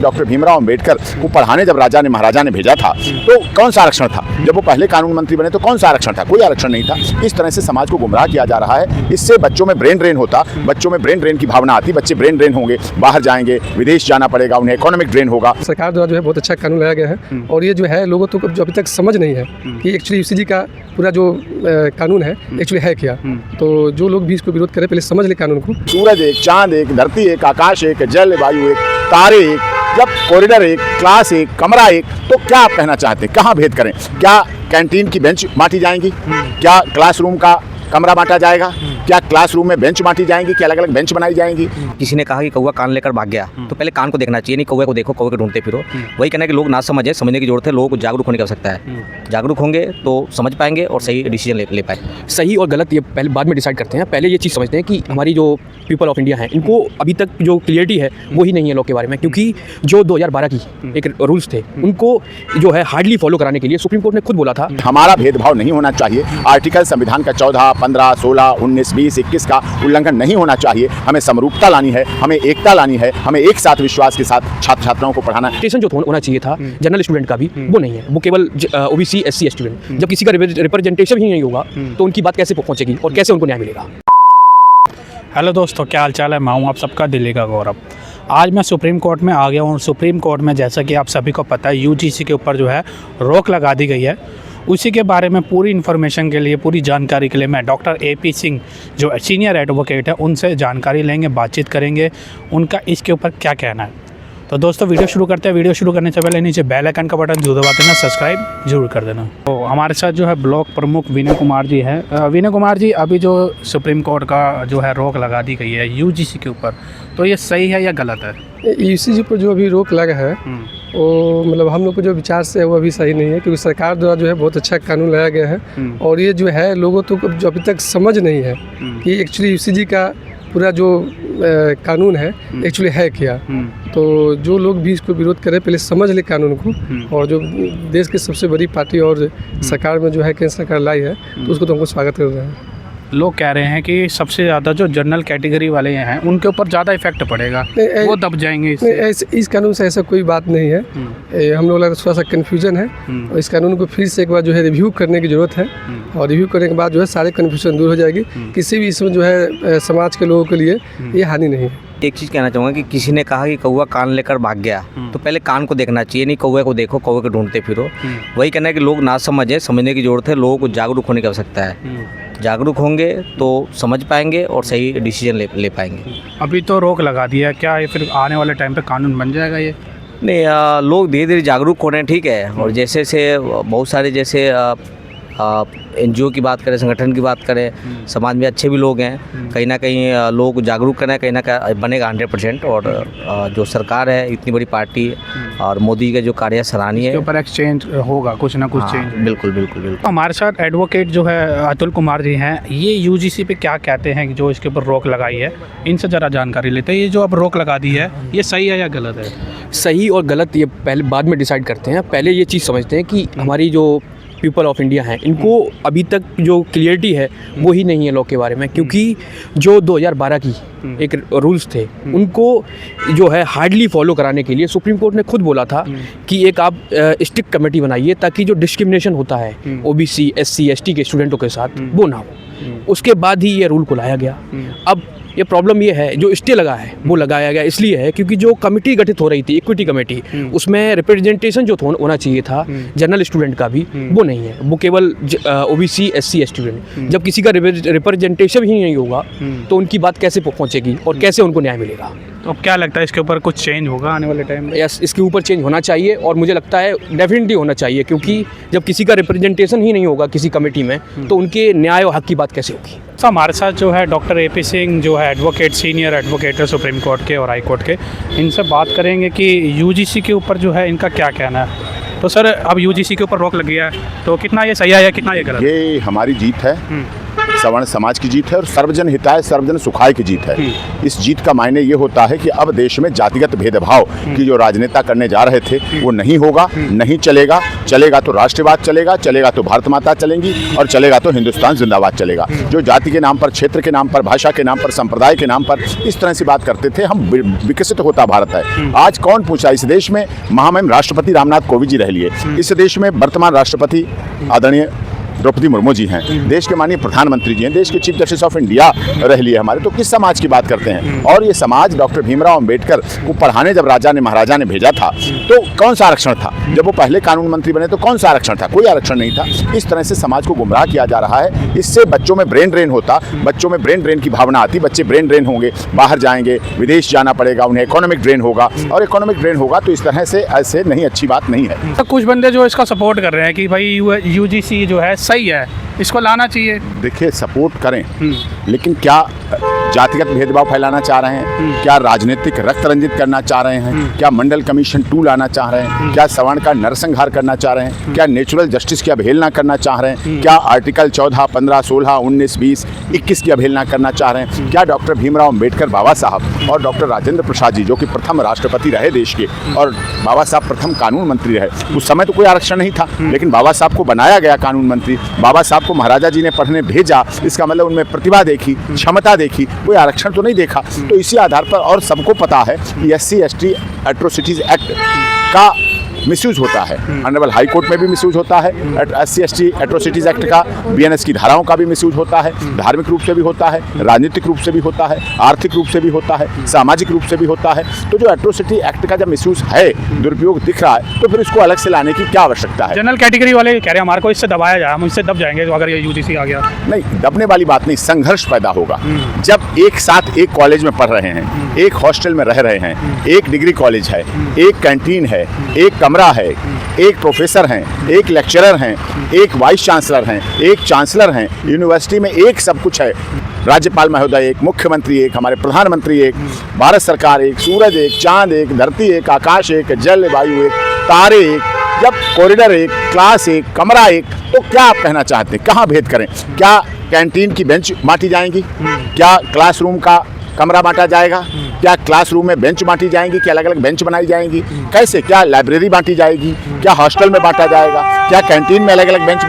Doctor Bhimrao Ambedkar को पढ़ाने जब राजा ने महाराजा ने भेजा था तो कौन सा आरक्षण था? जब वो पहले कानून मंत्री बने तो कौन सा आरक्षण था? कोई आरक्षण नहीं था। इस तरह से समाज को गुमराह किया जा रहा है। इससे बच्चों में ब्रेन ड्रेन होता, बच्चों में ब्रेन ड्रेन की भावना आती, बच्चे ब्रेन ड्रेन होंगे, बाहर जाएंगे, विदेश जाना पड़ेगा, उन्हें इकोनॉमिक ड्रेन होगा। सरकार द्वारा जो है बहुत अच्छा कानून लाया गया है और ये जो है लोगों को जो अभी तक समझ नहीं है कि एक्चुअली यूसीजी का पूरा जो कानून है एक्चुअली है क्या। तो जो लोग भी इसको विरोध करें पहले समझ ले कानून को। सूरज एक, चांद एक, धरती एक, आकाश एक, जल वायु एक, तारे एक, जब कॉरिडोर एक, क्लास एक, कमरा एक, तो क्या आप कहना चाहते हैं? कहाँ भेद करें? क्या कैंटीन की बेंच बांटी जाएंगी? क्या क्लासरूम का कमरा बांटा जाएगा? क्या क्लासरूम में बेंच बांटी जाएंगी? क्या अलग अलग बेंच बनाई जाएंगी? किसी ने कहा कि कौवा कान लेकर भाग गया, तो पहले कान को देखना चाहिए, नहीं कौवे को देखो, कौवे को ढूंढते फिरो। वही कहना है कि लोग ना समझे, समझने की जरूरत है, लोगों को जागरूक होने की आवश्यकता है। जागरूक होंगे तो समझ पाएंगे और सही डिसीजन ले पाएंगे। सही और गलत ये पहले बाद में डिसाइड करते हैं, पहले ये चीज़ समझते हैं कि हमारी जो पीपल ऑफ इंडिया हैं इनको अभी तक जो क्लियरिटी है वो ही नहीं है लॉ के बारे में, क्योंकि जो 2012 की एक रूल्स थे उनको जो है हार्डली फॉलो कराने के लिए सुप्रीम कोर्ट ने खुद बोला था हमारा भेदभाव नहीं होना चाहिए। आर्टिकल संविधान का 14, 15, 16, 19, 20, 21 का उल्लंघन नहीं होना चाहिए। हमें समरूपता लानी है, हमें एकता लानी है, हमें एक साथ विश्वास के साथ छात्र छात्राओं को पढ़ाना। स्टेशन जो होना चाहिए था जनरल स्टूडेंट का भी वो नहीं है, वो केवल ओबीसी SC स्टूडेंट। जब किसी का रिप्रेजेंटेशन ही नहीं होगा तो उनकी बात कैसे पहुंचेगी और कैसे उनको न्याय मिलेगा? हेलो दोस्तों, क्या हाल चाल है? मैं हूं आप सबका दिल्ली का गौरव। आज मैं सुप्रीम कोर्ट में आ गया हूं। सुप्रीम कोर्ट में जैसा कि आप सभी को पता है UGC के ऊपर जो है रोक लगा दी गई है। उसी के बारे में पूरी इन्फॉर्मेशन के लिए, पूरी जानकारी के लिए मैं डॉक्टर AP सिंह जो सीनियर एडवोकेट है उनसे जानकारी लेंगे, बातचीत करेंगे, उनका इसके ऊपर क्या कहना है। तो दोस्तों वीडियो शुरू करते हैं। वीडियो शुरू करने से पहले नीचे बेल आइकन का बटन जरूर दबा देना, सब्सक्राइब जरूर कर देना। तो हमारे साथ जो है ब्लॉक प्रमुख विनय कुमार जी हैं। विनय कुमार जी, अभी जो सुप्रीम कोर्ट का जो है रोक लगा दी गई है UGC के ऊपर, तो ये सही है या गलत है? यूसीजी पर जो अभी रोक लगा है वो मतलब हम लोग को जो विचार से है वो अभी सही नहीं है, क्योंकि सरकार द्वारा जो है बहुत अच्छा कानून लाया गया है और ये जो है लोगों तो जो अभी तक समझ नहीं है कि एक्चुअली यूसीजी का पूरा जो कानून है एक्चुअली है क्या। तो जो लोग भी इसको विरोध करें पहले समझ ले कानून को। और जो देश की सबसे बड़ी पार्टी और सरकार में जो है केंद्र सरकार लाई है तो उसको तो हमको स्वागत कर रहे हैं। लोग कह रहे हैं कि सबसे ज़्यादा जो जनरल कैटेगरी वाले हैं उनके ऊपर ज़्यादा इफेक्ट पड़ेगा, वो दब जाएंगे इससे। इस कानून से ऐसा कोई बात नहीं है। हम लोग लगा थोड़ा सा कन्फ्यूजन है और इस कानून को फिर से एक बार जो है रिव्यू करने की ज़रूरत है और रिव्यू करने के बाद जो है सारे कन्फ्यूजन दूर हो जाएगी। किसी भी इसमें जो है समाज के लोगों के लिए ये हानि नहीं है। एक चीज़ कहना चाहूँगा कि किसी ने कहा कि कौवा कान लेकर भाग गया, तो पहले कान को देखना चाहिए, नहीं कौवे को देखो, कौवे को ढूंढते फिरो। वही कहना है कि लोग ना समझे, समझने की जरूरत है, लोगों को जागरूक होने की आवश्यकता है। जागरूक होंगे तो समझ पाएंगे और सही डिसीजन ले पाएंगे। अभी तो रोक लगा दिया है, क्या ये फिर आने वाले टाइम पे कानून बन जाएगा ये? नहीं, लोग धीरे धीरे जागरूक हो रहे हैं, ठीक है। और जैसे से बहुत सारे जैसे NGO की बात करें, संगठन की बात करें, समाज में अच्छे भी लोग हैं, कहीं ना कहीं लोग जागरूक करना है, कहीं ना कहीं बनेगा 100%। और जो सरकार है, इतनी बड़ी पार्टी और मोदी का जो कार्य सराहनीय है, इसके ऊपर एक्सचेंज होगा, कुछ ना कुछ चेंज। बिल्कुल बिल्कुल बिल्कुल। हमारे साथ एडवोकेट जो है अतुल कुमार जी हैं, ये UGC पे क्या कहते हैं कि जो इसके ऊपर रोक लगाई है, इनसे ज़रा जानकारी लेते हैं। ये जो अब रोक लगा दी है ये सही है या गलत है? सही और गलत ये पहले बाद में डिसाइड करते हैं, पहले ये चीज़ समझते हैं कि हमारी जो पीपल ऑफ इंडिया हैं इनको अभी तक जो क्लियरिटी है वो ही नहीं है लॉ के बारे में, क्योंकि जो 2012 की एक रूल्स थे उनको जो है हार्डली फॉलो कराने के लिए सुप्रीम कोर्ट ने खुद बोला था कि एक आप स्ट्रिक्ट कमेटी बनाइए ताकि जो डिस्क्रिमिनेशन होता है OBC SC ST के स्टूडेंटों के साथ वो ना हो। उसके बाद ही ये रूल को लाया गया। अब ये प्रॉब्लम ये है, जो स्टे लगा है वो लगाया गया इसलिए है क्योंकि जो कमेटी गठित हो रही थी, इक्विटी कमेटी, उसमें रिप्रेजेंटेशन जो होना चाहिए था जनरल स्टूडेंट का भी वो नहीं है, वो केवल OBC SC स्टूडेंट। जब किसी का रिप्रेजेंटेशन ही नहीं होगा तो उनकी बात कैसे पहुंचेगी और कैसे उनको न्याय मिलेगा? तो अब क्या लगता है इसके ऊपर कुछ चेंज होगा आने वाले टाइम में? यस, इसके ऊपर चेंज होना चाहिए और मुझे लगता है डेफिनेटली होना चाहिए, क्योंकि जब किसी का रिप्रेजेंटेशन ही नहीं होगा किसी कमेटी में तो उनके न्याय और हक की बात कैसे होगी? तो हमारे साथ जो है डॉक्टर AP सिंह जो है एडवोकेट, सीनियर एडवोकेट है सुप्रीम कोर्ट के और हाई कोर्ट के, इनसे बात करेंगे कि UGC के ऊपर जो है इनका क्या कहना है। तो सर, अब UGC के ऊपर रोक लग गया है तो कितना ये सही है या कितना ये गलत? ये हमारी जीत है सवर्ण समाज की जीत है और सर्वजन हिताय सर्वजन सुखाय की जीत है। इस जीत का मायने ये होता है कि अब देश में जातिगत भेदभाव की जो राजनेता करने जा रहे थे वो नहीं होगा, नहीं चलेगा। चलेगा तो राष्ट्रवाद चलेगा, चलेगा तो भारत माता चलेंगी और चलेगा तो हिंदुस्तान जिंदाबाद चलेगा। जो जाति के नाम पर, क्षेत्र के नाम पर, भाषा के नाम पर, संप्रदाय के नाम पर इस तरह से बात करते थे, हम विकसित होता भारत है। आज कौन पूछा? इस देश में महामहिम राष्ट्रपति रामनाथ कोविंद जी रह लिए, इस देश में वर्तमान राष्ट्रपति आदरणीय द्रौपदी मुर्मू जी हैं, देश के माननीय प्रधानमंत्री जी हैं, देश के चीफ जस्टिस ऑफ इंडिया रह लिए हमारे। तो किस समाज की बात करते हैं? और ये समाज डॉक्टर भीमराव अंबेडकर को पढ़ाने जब राजा ने महाराजा ने भेजा था तो कौन सा आरक्षण था? जब वो पहले कानून मंत्री बने तो कौन सा आरक्षण था? कोई आरक्षण नहीं था। इस तरह से समाज को गुमराह किया जा रहा है। इससे बच्चों में ब्रेन ड्रेन होता, बच्चों में ब्रेन ड्रेन की भावना आती, बच्चे ब्रेन ड्रेन होंगे, बाहर जाएंगे, विदेश जाना पड़ेगा, उन्हें इकोनॉमिक ड्रेन होगा, और इकोनॉमिक ड्रेन होगा तो इस तरह से ऐसे नहीं, अच्छी बात नहीं है। तो कुछ बंदे जो इसका सपोर्ट कर रहे हैं कि भाई यूजीसी जो है सही है, इसको लाना चाहिए। देखिए, सपोर्ट करें, लेकिन क्या जातिगत भेदभाव फैलाना चाह रहे हैं? क्या राजनीतिक रक्त रंजित करना चाह रहे हैं? क्या मंडल कमीशन 2 लाना चाह रहे हैं? क्या सवर्ण का नरसंहार करना चाह रहे हैं? क्या नेचुरल जस्टिस की अवहेलना करना चाह रहे हैं? क्या आर्टिकल 14, 15, 16, 19, 20, 21 की अवहेलना करना चाह रहे हैं? क्या डॉक्टर भीमराव अंबेडकर बाबा साहब और डॉक्टर राजेंद्र प्रसाद जी, जो कि प्रथम राष्ट्रपति रहे देश के, और बाबा साहब प्रथम कानून मंत्री रहे, उस समय तो कोई आरक्षण नहीं था, लेकिन बाबा साहब को बनाया गया कानून मंत्री, बाबा साहब को महाराजा जी ने पढ़ने भेजा, इसका मतलब उनमें प्रतिभा देखी, क्षमता देखी, कोई आरक्षण तो नहीं देखा। तो इसी आधार पर, और सबको पता है कि SC ST एट्रोसिटीज एक्ट का मिसयूज होता है, ऑनरेबल हाई कोर्ट में भी मिसयूज होता है। SC ST एट्रोसिटीज एक्ट का BNS की धाराओं का भी मिसयूज होता है, धार्मिक रूप से भी होता है, राजनीतिक रूप से भी होता है, आर्थिक रूप से भी होता है, सामाजिक रूप से भी होता है। तो जो एट्रोसिटी एक्ट का जब मिसयूज है, दुरुपयोग दिख रहा है, तो फिर इसको अलग से लाने की क्या आवश्यकता है? जनरल कैटेगरी वाले कह रहे हैं हमारे को इससे दबाया जाए, हम इससे दब जाएंगे तो अगर ये यूजीसी आ गया। नहीं, दबने वाली बात नहीं, संघर्ष पैदा होगा। जब एक साथ एक कॉलेज में पढ़ रहे हैं, एक हॉस्टल में रह रहे हैं, एक डिग्री कॉलेज है, एक कैंटीन है, एक कमरा है, एक प्रोफेसर हैं, एक लेक्चरर हैं, एक वाइस चांसलर हैं, एक चांसलर हैं, यूनिवर्सिटी में एक सब कुछ है, राज्यपाल महोदय एक, मुख्यमंत्री एक, हमारे प्रधानमंत्री एक, भारत सरकार एक, सूरज एक, चांद एक, धरती एक, आकाश एक, जल वायु एक, तारे एक, जब कॉरिडोर एक, क्लास एक, कमरा एक, तो क्या आप कहना चाहते हैं? कहाँ भेद करें? क्या कैंटीन की बेंच बांटी जाएंगी? क्या क्लासरूम का कमरा बांटा जाएगा? क्या क्लासरूम में बेंच बांटी जाएंगी? क्या अलग अलग बेंच बनाई जाएंगी? कैसे? क्या लाइब्रेरी बांटी जाएगी? क्या हॉस्टल में बांटा जाएगा? क्या कैंटीन में अलग अलग बेंच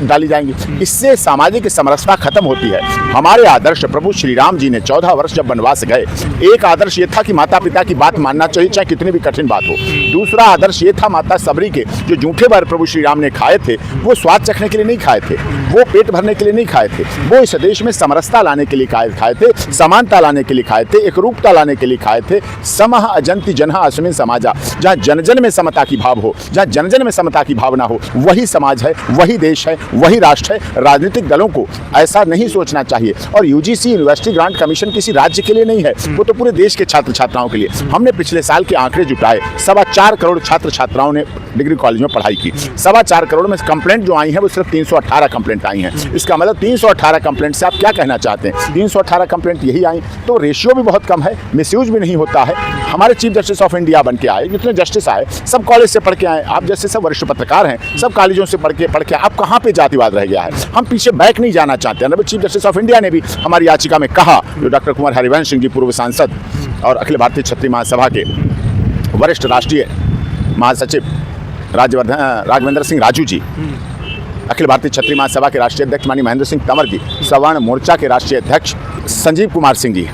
डाली जाएंगी? इससे सामाजिक समरसता खत्म होती है। हमारे आदर्श प्रभु श्री राम जी ने 14 वर्ष जब वनवास गए, एक आदर्श ये था कि माता पिता की बात मानना चाहिए, चाहे कितनी भी कठिन बात हो। दूसरा आदर्श ये था, माता सबरी के जो जूठे बार प्रभु श्री राम ने खाए थे, वो स्वाद चखने के लिए नहीं खाए थे, वो पेट भरने के लिए नहीं खाए थे, वो इस देश में समरसता लाने के लिए खाए थे, समानता लाने के लिए खाए थे, एकरूपता लाने के लिए खाए थे। समः अजंति जनः अस्मिन् समाजा, जहाँ जन जन में समता की भाव हो, जहाँ जन जन में समता की भावना हो, वही समाज है, वही देश है, वही राष्ट्र है। राजनीतिक दलों को ऐसा नहीं सोचना चाहिए। और यूजीसी यूनिवर्सिटी ग्रांट कमीशन किसी राज्य के लिए नहीं है, वो तो पूरे देश के छात्र छात्राओं के लिए। हमने पिछले साल के आंकड़े जुटाए, 4.25 करोड़ छात्र छात्राओं ने डिग्री कॉलेज में पढ़ाई की। 4.25 करोड़ में कंप्लेंट जो आई है वो सिर्फ 318 कंप्लेंट आई हैं। इसका मतलब 318 कंप्लेंट से आप क्या कहना चाहते हैं? 318 कंप्लेंट यही आई, तो रेशियो भी बहुत कम है, मिसयूज भी नहीं होता है। हमारे चीफ जस्टिस ऑफ इंडिया बन के आए, जितने जस्टिस आए सब कॉलेज से पढ़ के आए, आप जैसे सब वरिष्ठ पत्रकार हैं, सब कॉलेजों से पढ़ के आप कहाँ पे जातिवाद रह गया है? हम पीछे बैक नहीं जाना चाहते हैं। चीफ जस्टिस ऑफ इंडिया ने भी हमारी याचिका में कहा, जो डॉक्टर कुंवर हरिवंश सिंह जी पूर्व सांसद और अखिल भारतीय क्षत्रिय महासभा के वरिष्ठ राष्ट्रीय महासचिव राघवेंद्र सिंह राजू जी, अखिल भारतीय क्षत्रिय महासभा के राष्ट्रीय अध्यक्ष माननीय महेंद्र सिंह तंवर जी, सवर्ण मोर्चा के राष्ट्रीय अध्यक्ष संजीव कुमार सिंह जी,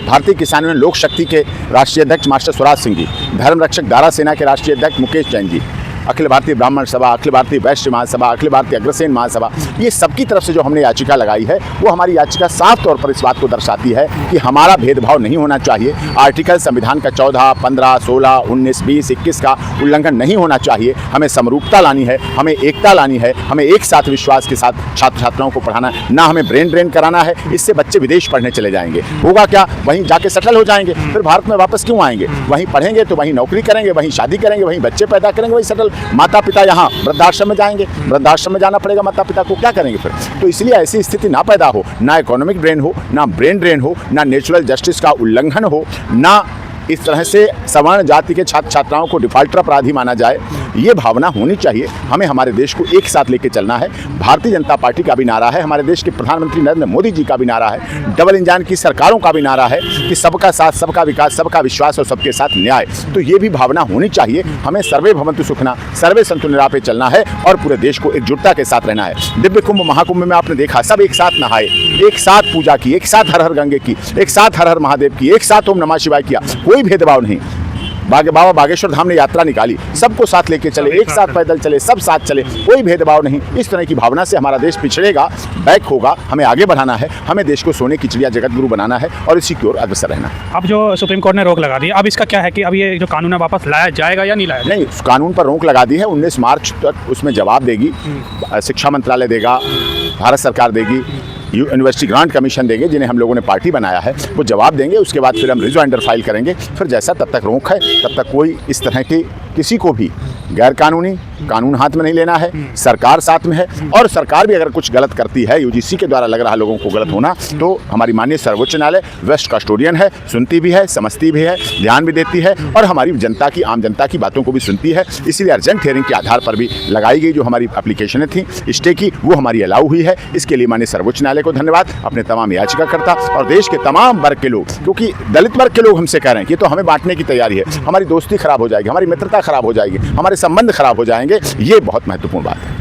भारतीय किसान यूनियन लोक शक्ति के राष्ट्रीय अध्यक्ष मास्टर स्वराज सिंह जी, धर्म रक्षक दारा सेना के राष्ट्रीय अध्यक्ष मुकेश जैन जी, अखिल भारतीय ब्राह्मण सभा, अखिल भारतीय वैश्य महासभा, अखिल भारतीय अग्रसेन महासभा, ये सबकी तरफ से जो हमने याचिका लगाई है, वो हमारी याचिका साफ तौर पर इस बात को दर्शाती है कि हमारा भेदभाव नहीं होना चाहिए। आर्टिकल संविधान का 14, 15, 16, 19, 20, 21 का उल्लंघन नहीं होना चाहिए। हमें समरूपता लानी है, हमें एकता लानी है, हमें एक साथ विश्वास के साथ छात्र छात्राओं को पढ़ाना है, ना हमें ब्रेन ड्रेन कराना है। इससे बच्चे विदेश पढ़ने चले जाएंगे, होगा क्या? वहीं जाके सेटल हो जाएंगे, फिर भारत में वापस क्यों आएंगे? वहीं पढ़ेंगे तो वहीं नौकरी करेंगे, वहीं शादी करेंगे, वहीं बच्चे पैदा करेंगे, वहीं सेटल। माता पिता यहाँ वृद्धाश्रम में जाएंगे, वृद्धाश्रम में जाना पड़ेगा, माता पिता को क्या करेंगे फिर? तो इसलिए ऐसी स्थिति ना पैदा हो, ना इकोनॉमिक ड्रेन हो, ना ब्रेन ड्रेन हो, ना नेचुरल जस्टिस का उल्लंघन हो, ना इस तरह से सवर्ण जाति के छात्र छात्राओं को डिफाल्टर अपराधी माना जाए। ये भावना होनी चाहिए। हमें हमारे देश को एक साथ लेके चलना है। भारतीय जनता पार्टी का भी नारा है, हमारे देश के प्रधानमंत्री नरेंद्र मोदी जी का भी नारा है, डबल इंजन की सरकारों का भी नारा है कि सबका साथ, सबका विकास, सबका विश्वास और सबके साथ न्याय। तो ये भी भावना होनी चाहिए। हमें सर्वे भवन्तु सुखिनः, सर्वे सन्तु निरामये चलना है और पूरे देश को एकजुटता के साथ रहना है। दिव्य कुंभ महाकुंभ में आपने देखा, सब एक साथ नहाए, एक साथ पूजा की, एक साथ हर हर गंगे की, एक साथ हर हर महादेव की, एक साथ ओम नमः शिवाय किया। कोई भेदभाव नहीं। बाबा बागेश्वर धाम ने यात्रा निकाली, सबको साथ लेके चले, एक साथ पैदल चले, सब साथ चले, कोई भेदभाव नहीं। इस तरह की भावना से हमारा देश पिछड़ेगा, बैक होगा। हमें आगे बढ़ाना है, हमें देश को सोने की चिड़िया जगत गुरु बनाना है और इसी की ओर अग्रसर रहना है। अब जो सुप्रीम कोर्ट ने रोक लगा दी, अब इसका क्या है कि अब ये जो कानून है वापस लाया जाएगा या नहीं लाया जाएगा? नहीं, उस कानून पर रोक लगा दी है। 19 मार्च तक उसमें जवाब देगी, शिक्षा मंत्रालय देगा, भारत सरकार देगी, यूनिवर्सिटी ग्रांट कमीशन देंगे, जिन्हें हम लोगों ने पार्टी बनाया है, वो जवाब देंगे। उसके बाद फिर हम रिजॉइंडर फाइल करेंगे। फिर जैसा तब तक रोक है, तब तक कोई इस तरह की किसी को भी गैर कानूनी कानून हाथ में नहीं लेना है। सरकार साथ में है और सरकार भी अगर कुछ गलत करती है, यूजीसी के द्वारा लग रहा है लोगों को गलत होना, तो हमारी माननीय सर्वोच्च न्यायालय वेस्ट कस्टोडियन है, सुनती भी है, समझती भी है, ध्यान भी देती है और हमारी जनता की, आम जनता की बातों को भी सुनती है। इसीलिए अर्जेंट हियरिंग के आधार पर भी लगाई गई जो हमारी एप्लीकेशनें थी स्टे की, वो हमारी अलाउ हुई है। इसके लिए माननीय सर्वोच्च न्यायालय को धन्यवाद, अपने तमाम याचिकाकर्ता और देश के तमाम वर्ग के लोग, क्योंकि दलित वर्ग के लोग हमसे कह रहे हैं कि तो हमें बांटने की तैयारी है, हमारी दोस्ती खराब हो जाएगी, हमारी मित्रता खराब हो जाएगी, हमारे संबंध खराब हो जाएंगे। ये बहुत महत्वपूर्ण बात है।